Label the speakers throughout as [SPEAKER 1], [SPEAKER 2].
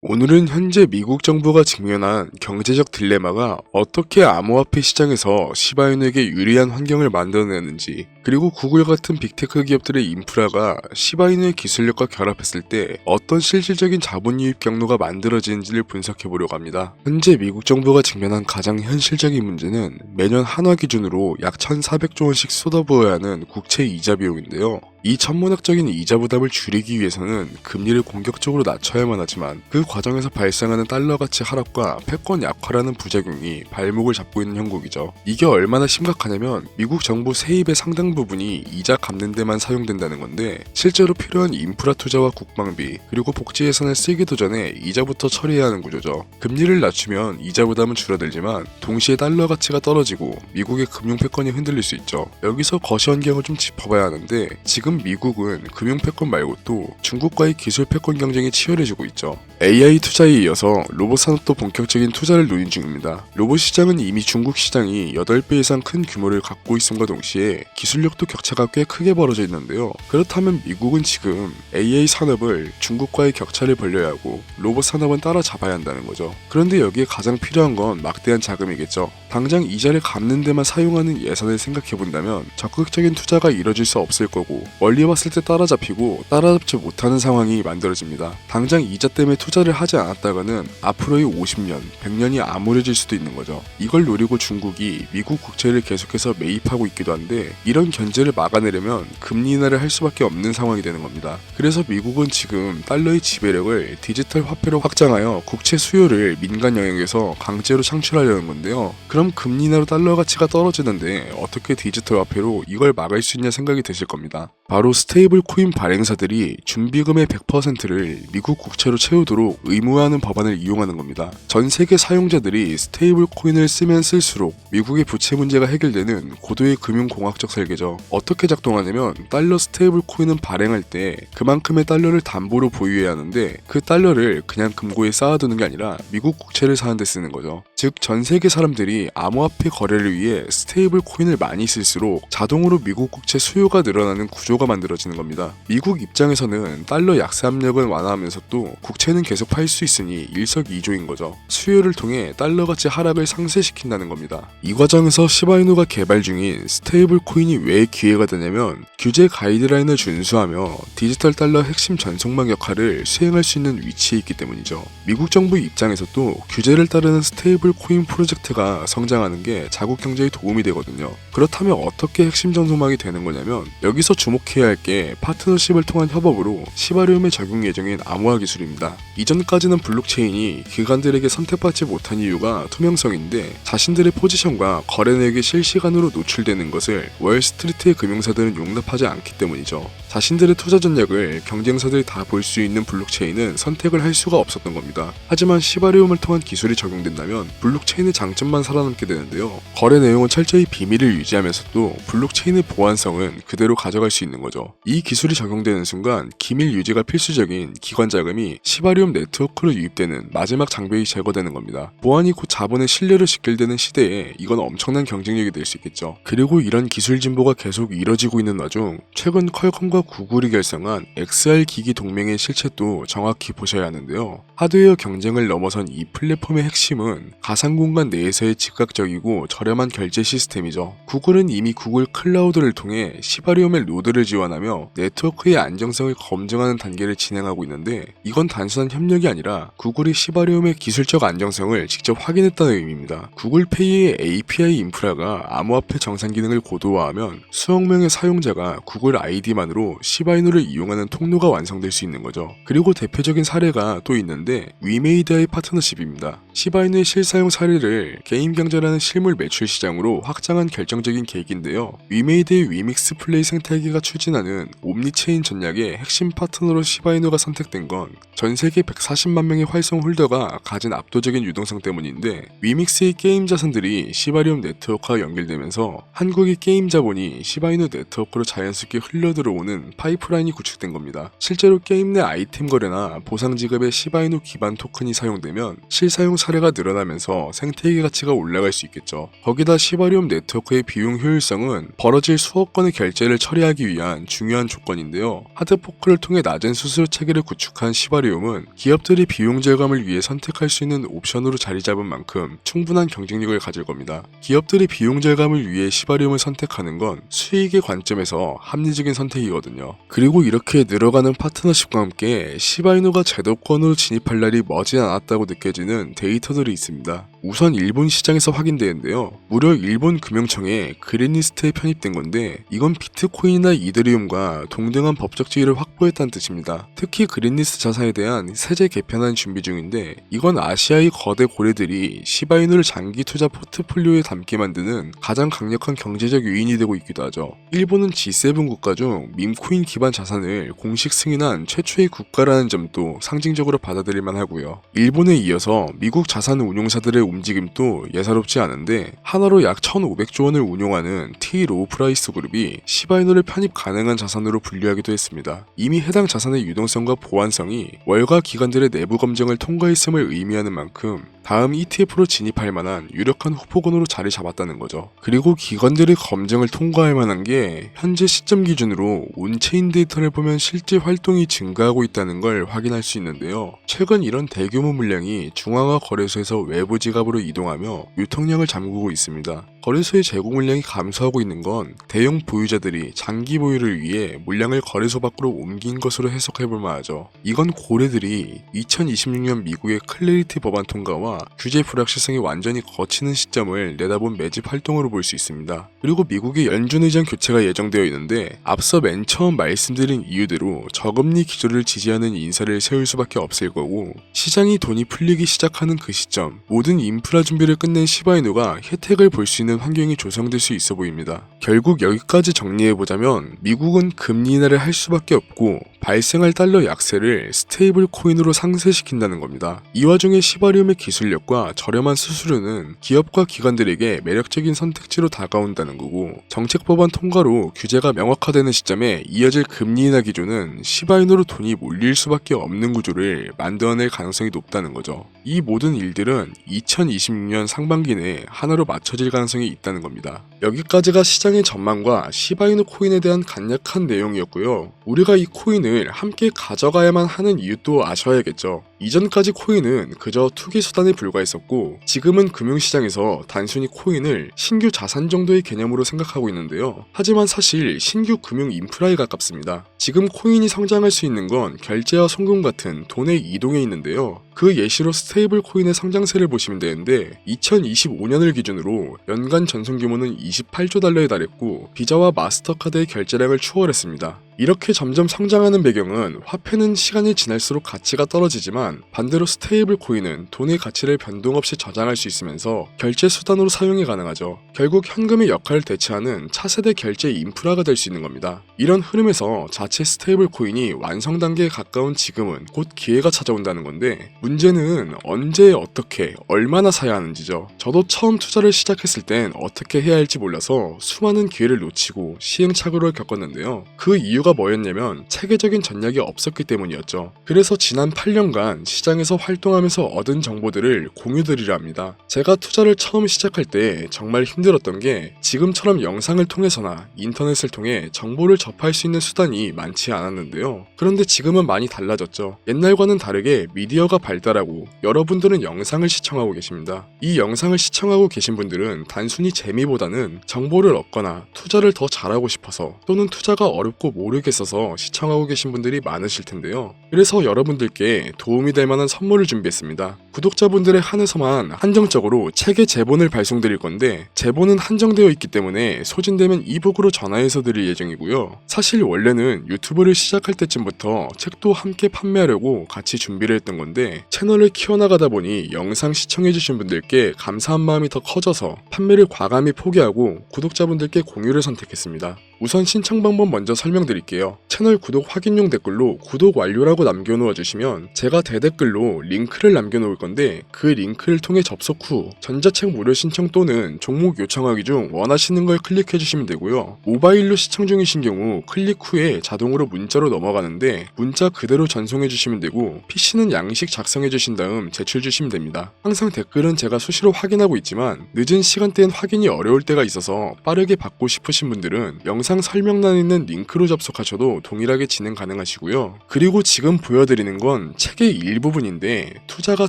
[SPEAKER 1] 오늘은 현재 미국 정부가 직면한 경제적 딜레마가 어떻게 암호화폐 시장에서 시바이누에게 유리한 환경을 만들어내는지, 그리고 구글 같은 빅테크 기업들의 인프라가 시바이누의 기술력과 결합했을 때 어떤 실질적인 자본 유입 경로가 만들어지는지를 분석해 보려고 합니다. 현재 미국 정부가 직면한 가장 현실적인 문제는 매년 한화 기준으로 약 1,400조 원씩 쏟아부어야 하는 국채 이자 비용인데요. 이 천문학적인 이자 부담을 줄이기 위해서는 금리를 공격적으로 낮춰야만 하지만 그 과정에서 발생하는 달러 가치 하락과 패권 약화라는 부작용이 발목을 잡고 있는 형국이죠. 이게 얼마나 심각하냐면 미국 정부 세입의 상당 부분이 이자 갚는 데만 사용된다는 건데, 실제로 필요한 인프라 투자와 국방비 그리고 복지 예산을 쓰기도 전에 이자부터 처리해야 하는 구조죠. 금리를 낮추면 이자 부담은 줄어들지만 동시에 달러 가치가 떨어지고 미국의 금융 패권이 흔들릴 수 있죠. 여기서 거시 환경을 좀 짚어봐야 하는데, 지금 미국은 금융 패권 말고 또 중국과의 기술 패권 경쟁이 치열해지고 있죠. AI 투자에 이어서 로봇 산업도 본격적인 투자를 논의 중입니다. 로봇 시장은 이미 중국 시장이 8배 이상 큰 규모를 갖고 있음과 동시에 기술력도 격차가 꽤 크게 벌어져 있는데요. 그렇다면 미국은 지금 AI 산업을 중국과의 격차를 벌려야 하고 로봇 산업은 따라잡아야 한다는 거죠. 그런데 여기에 가장 필요한 건 막대한 자금이겠죠. 당장 이자를 갚는 데만 사용하는 예산을 생각해본다면 적극적인 투자가 이뤄질 수 없을 거고, 멀리 봤을 때 따라잡히고 따라잡지 못하는 상황이 만들어집니다. 당장 이자 때문에 투자를 하지 않았다가는 앞으로의 50년, 100년이 암울해질 수도 있는 거죠. 이걸 노리고 중국이 미국 국채를 계속해서 매입하고 있기도 한데, 이런 견제를 막아내려면 금리 인하를 할 수밖에 없는 상황이 되는 겁니다. 그래서 미국은 지금 달러의 지배력을 디지털 화폐로 확장하여 국채 수요를 민간 영역에서 강제로 창출하려는 건데요. 그럼 금리 인하로 달러 가치가 떨어지는데 어떻게 디지털 화폐로 이걸 막을 수 있냐 생각이 드실 겁니다. 바로 스테이블 코인 발행사들이 준비금의 100%를 미국 국채로 채우도록 의무화하는 법안을 이용하는 겁니다. 전 세계 사용자들이 스테이블 코인을 쓰면 쓸수록 미국의 부채 문제가 해결되는 고도의 금융공학적 설계죠. 어떻게 작동하냐면, 달러 스테이블 코인은 발행할 때 그만큼의 달러를 담보로 보유해야 하는데, 그 달러를 그냥 금고에 쌓아두는 게 아니라 미국 국채를 사는 데 쓰는 거죠. 즉, 전 세계 사람들이 암호화폐 거래를 위해 스테이블 코인을 많이 쓸수록 자동으로 미국 국채 수요가 늘어나는 구조가 만들어지는 겁니다. 미국 입장에서는 달러 약세 압력은 완화하면서 또 국채는 계속 팔 수 있으니 일석이조인 거죠. 수요를 통해 달러 가치 하락을 상쇄시킨다는 겁니다. 이 과정에서 시바이누가 개발 중인 스테이블 코인이 왜 기회가 되냐면, 규제 가이드라인을 준수하며 디지털 달러 핵심 전송망 역할을 수행할 수 있는 위치에 있기 때문이죠. 미국 정부 입장에서도 규제를 따르는 스테이블 코인 프로젝트가 성장하는 게 자국 경제에 도움이 되거든요. 그렇다면 어떻게 핵심 전송망이 되는 거냐면, 여기서 주목해야 할 게 파트너십을 통한 협업으로 시바리움에 적용 예정인 암호화 기술입니다. 이전까지는 블록체인이 기관들에게 선택받지 못한 이유가 투명성인데, 자신들의 포지션과 거래 내역이 실시간으로 노출되는 것을 월스트리트의 금융사들은 용납하지 않기 때문이죠. 자신들의 투자 전략을 경쟁사들이 다 볼 수 있는 블록체인은 선택을 할 수가 없었던 겁니다. 하지만 시바리움을 통한 기술이 적용된다면 블록체인의 장점만 살아남게 되는데요. 거래 내용은 철저히 비밀을 유지하면서도 블록체인의 보안성은 그대로 가져갈 수 있는 거죠. 이 기술이 적용되는 순간 기밀 유지가 필수적인 기관 자금이 시바리움 네트워크로 유입되는 마지막 장벽이 제거되는 겁니다. 보안이 곧 자본의 신뢰를 직결되는 시대에 이건 엄청난 경쟁력이 될 수 있겠죠. 그리고 이런 기술 진보가 계속 이뤄지고 있는 와중, 최근 퀄컴과 구글이 결성한 XR 기기 동맹의 실체도 정확히 보셔야 하는데요. 하드웨어 경쟁을 넘어선 이 플랫폼의 핵심은 가상공간 내에서의 즉각적이고 저렴한 결제 시스템이죠. 구글은 이미 구글 클라우드를 통해 시바리움의 노드를 지원하며 네트워크의 안정성을 검증하는 단계를 진행하고 있는데, 이건 단순한 협력이 아니라 구글이 시바리움의 기술적 안정성을 직접 확인했다는 의미입니다. 구글페이의 API 인프라가 암호화폐 정산 기능을 고도화하면 수억 명의 사용자가 구글 아이디만으로 시바이누를 이용하는 통로가 완성될 수 있는 거죠. 그리고 대표적인 사례가 또 있는데, 위메이드와의 파트너십입니다. 시바이누의 실사용 사례를 게임 경제라는 실물 매출 시장으로 확장한 결정적인 계기인데요. 위메이드의 위믹스 플레이 생태계가 추진하는 옴니체인 전략의 핵심 파트너로 시바이누가 선택된 건 전 세계 140만 명의 활성 홀더가 가진 압도적인 유동성 때문인데, 위믹스의 게임 자산들이 시바리움 네트워크와 연결되면서 한국의 게임 자본이 시바이누 네트워크로 자연스럽게 흘러들어오는 큰 파이프라인이 구축된 겁니다. 실제로 게임 내 아이템 거래나 보상 지급에 시바이누 기반 토큰이 사용되면 실사용 사례가 늘어나면서 생태계 가치가 올라갈 수 있겠죠. 거기다 시바리움 네트워크의 비용 효율성은 벌어질 수억 건의 결제를 처리하기 위한 중요한 조건인데요. 하드포크를 통해 낮은 수수료 체계를 구축한 시바리움은 기업들이 비용 절감을 위해 선택할 수 있는 옵션으로 자리 잡은 만큼 충분한 경쟁력을 가질 겁니다. 기업들이 비용 절감을 위해 시바리움을 선택하는 건 수익의 관점에서 합리적인 선택이거든요. 그리고 이렇게 늘어가는 파트너십과 함께 시바이누가 제도권으로 진입할 날이 머지 않았다고 느껴지는 데이터들이 있습니다. 우선 일본 시장에서 확인되는데요. 무려 일본 금융청에 그린리스트에 편입된 건데 이건 비트코인이나 이더리움과 동등한 법적 지위를 확보했다는 뜻입니다. 특히 그린리스트 자산에 대한 세제 개편안 준비 중인데 이건 아시아의 거대 고래들이 시바이누를 장기 투자 포트폴리오에 담게 만드는 가장 강력한 경제적 요인이 되고 있기도 하죠. 일본은 G7 국가 중 밈코인 기반 자산을 공식 승인한 최초의 국가라는 점도 상징적으로 받아들일만 하고요. 일본에 이어서 미국 자산 운용사들의 움직임도 예사롭지 않은데 하나로 약 1,500조 원을 운용하는 T 로우프라이스 그룹이 시바이누를 편입 가능한 자산으로 분류하기도 했습니다. 이미 해당 자산의 유동성과 보안성이 월가 기관들의 내부 검증을 통과했음을 의미하는 만큼 다음 ETF로 진입할 만한 유력한 후보군으로 자리 잡았다는 거죠. 그리고 기관들의 검증을 통과할 만한 게 현재 시점 기준으로 온체인 데이터를 보면 실제 활동이 증가하고 있다는 걸 확인할 수 있는데요. 최근 이런 대규모 물량이 중앙화 거래소에서 외부 지갑으로 이동하며 유통량을 잠그고 있습니다. 거래소의 제공 물량이 감소하고 있는 건 대형 보유자들이 장기 보유를 위해 물량을 거래소 밖으로 옮긴 것으로 해석해볼 만하죠. 이건 고래들이 2026년 미국의 클래리티 법안 통과와 규제 불확실성이 완전히 거치는 시점을 내다본 매집 활동으로 볼 수 있습니다. 그리고 미국의 연준 의장 교체가 예정되어 있는데 앞서 맨 처음 말씀드린 이유대로 저금리 기조를 지지하는 인사를 세울 수밖에 없을 거고 시장이 돈이 풀리기 시작하는 그 시점 모든 인프라 준비를 끝낸 시바이누가 혜택을 볼 수 있는 환경이 조성될 수 있어 보입니다. 결국 여기까지 정리해보자면 미국은 금리 인하를 할 수밖에 없고 발생할 달러 약세를 스테이블 코인으로 상쇄시킨다는 겁니다. 이 와중에 시바리움의 기술력과 저렴한 수수료는 기업과 기관들에게 매력적인 선택지로 다가온다는 거고 정책 법안 통과로 규제가 명확화되는 시점에 이어질 금리 인하 기조는 시바이누로 돈이 몰릴 수밖에 없는 구조를 만들어낼 가능성이 높다는 거죠. 이 모든 일들은 2026년 상반기 내에 하나로 맞춰질 가능성이 있다는 겁니다. 여기까지가 시장의 전망과 시바이누 코인에 대한 간략한 내용이었고요. 우리가 이 코인을 함께 가져가야만 하는 이유도 아셔야겠죠. 이전까지 코인은 그저 투기 수단에 불과했었고 지금은 금융시장에서 단순히 코인을 신규 자산 정도의 개념으로 생각하고 있는데요. 하지만 사실 신규 금융 인프라에 가깝습니다. 지금 코인이 성장할 수 있는 건 결제와 송금 같은 돈의 이동에 있는데요. 그 예시로 스테이블 코인의 성장세를 보시면 되는데 2025년을 기준으로 연간 전송 규모는 28조 달러에 달했고 비자와 마스터카드의 결제량을 추월했습니다. 이렇게 점점 성장하는 배경은 화폐는 시간이 지날수록 가치가 떨어지지만 반대로 스테이블 코인은 돈의 가치를 변동 없이 저장할 수 있으면서 결제 수단으로 사용이 가능하죠. 결국 현금의 역할을 대체하는 차세대 결제 인프라가 될 수 있는 겁니다. 이런 흐름에서 자체 스테이블 코인이 완성 단계에 가까운 지금은 곧 기회가 찾아온다는 건데 문제는 언제 어떻게 얼마나 사야 하는지죠. 저도 처음 투자를 시작했을 땐 어떻게 해야 할지 몰라서 수많은 기회를 놓치고 시행착오를 겪었는데요. 그 이유가 뭐였냐면 체계적인 전략이 없었기 때문이었죠. 그래서 지난 8년간 시장에서 활동하면서 얻은 정보들을 공유드리려 합니다. 제가 투자를 처음 시작할 때 정말 힘들었던 게 지금처럼 영상을 통해서나 인터넷을 통해 정보를 접할 수 있는 수단이 많지 않았는데요. 그런데 지금은 많이 달라졌죠. 옛날과는 다르게 미디어가 발달하고 여러분들은 영상을 시청하고 계십니다. 이 영상을 시청하고 계신 분들은 단순히 재미보다는 정보를 얻거나 투자를 더 잘하고 싶어서 또는 투자가 어렵고 모르겠어서 시청하고 계신 분들이 많으실 텐데요. 그래서 여러분들께 도움이 될 만한 선물을 준비했습니다. 구독자분들의 한해서만 한정적으로 책의 제본을 발송드릴 건데 제본은 한정되어 있기 때문에 소진되면 이북으로 전화해서 드릴 예정이고요. 사실 원래는 유튜브를 시작할 때쯤부터 책도 함께 판매하려고 같이 준비를 했던 건데 채널을 키워나가다 보니 영상 시청해주신 분들께 감사한 마음이 더 커져서 판매를 과감히 포기하고 구독자분들께 공유를 선택했습니다. 우선 신청 방법 먼저 설명드릴게요. 채널 구독 확인용 댓글로 구독 완료라고 남겨놓아 주시면 제가 대댓글로 링크를 남겨놓을 건데 그 링크를 통해 접속 후 전자책 무료 신청 또는 종목 요청하기 중 원하시는 걸 클릭해 주시면 되고요. 모바일로 시청 중이신 경우 클릭 후에 자동으로 문자로 넘어가는데 문자 그대로 전송해 주시면 되고 PC는 양식 작성해 주신 다음 제출 주시면 됩니다. 항상 댓글은 제가 수시로 확인하고 있지만 늦은 시간대엔 확인이 어려울 때가 있어서 빠르게 받고 싶으신 분들은 영상 설명란에 있는 링크로 접속하셔도 동일하게 진행 가능하시고요. 그리고 지금 보여드리는 건 책의 일부분인데 투자가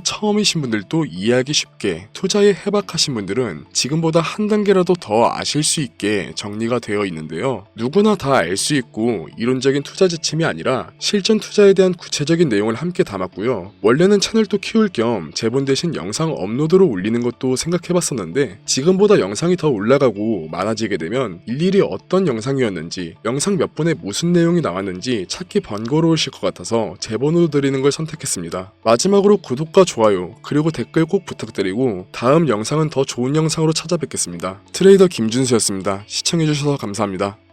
[SPEAKER 1] 처음이신 분들도 이해하기 쉽게, 투자에 해박하신 분들은 지금보다 한 단계라도 더 아실 수 있게 정리가 되어 있는데요. 누구나 다 알 수 있고 이론적인 투자 지침이 아니라 실전 투자에 대한 구체적인 내용을 함께 담았고요. 원래는 채널도 키울 겸 제본 대신 영상 업로드로 올리는 것도 생각해봤었는데 지금보다 영상이 더 올라가고 많아지게 되면 일일이 어떤 영상이었는지, 영상 몇 분에 무슨 내용이 나왔는지 찾기 번거로우실 것 같아서 제본으로 드리는 걸 선택했습니다. 마지막으로 구독과 좋아요 그리고 댓글 꼭 부탁드리고 다음 영상은 더 좋은 영상으로 찾아뵙겠습니다. 트레이더 김준수였습니다. 시청해주셔서 감사합니다.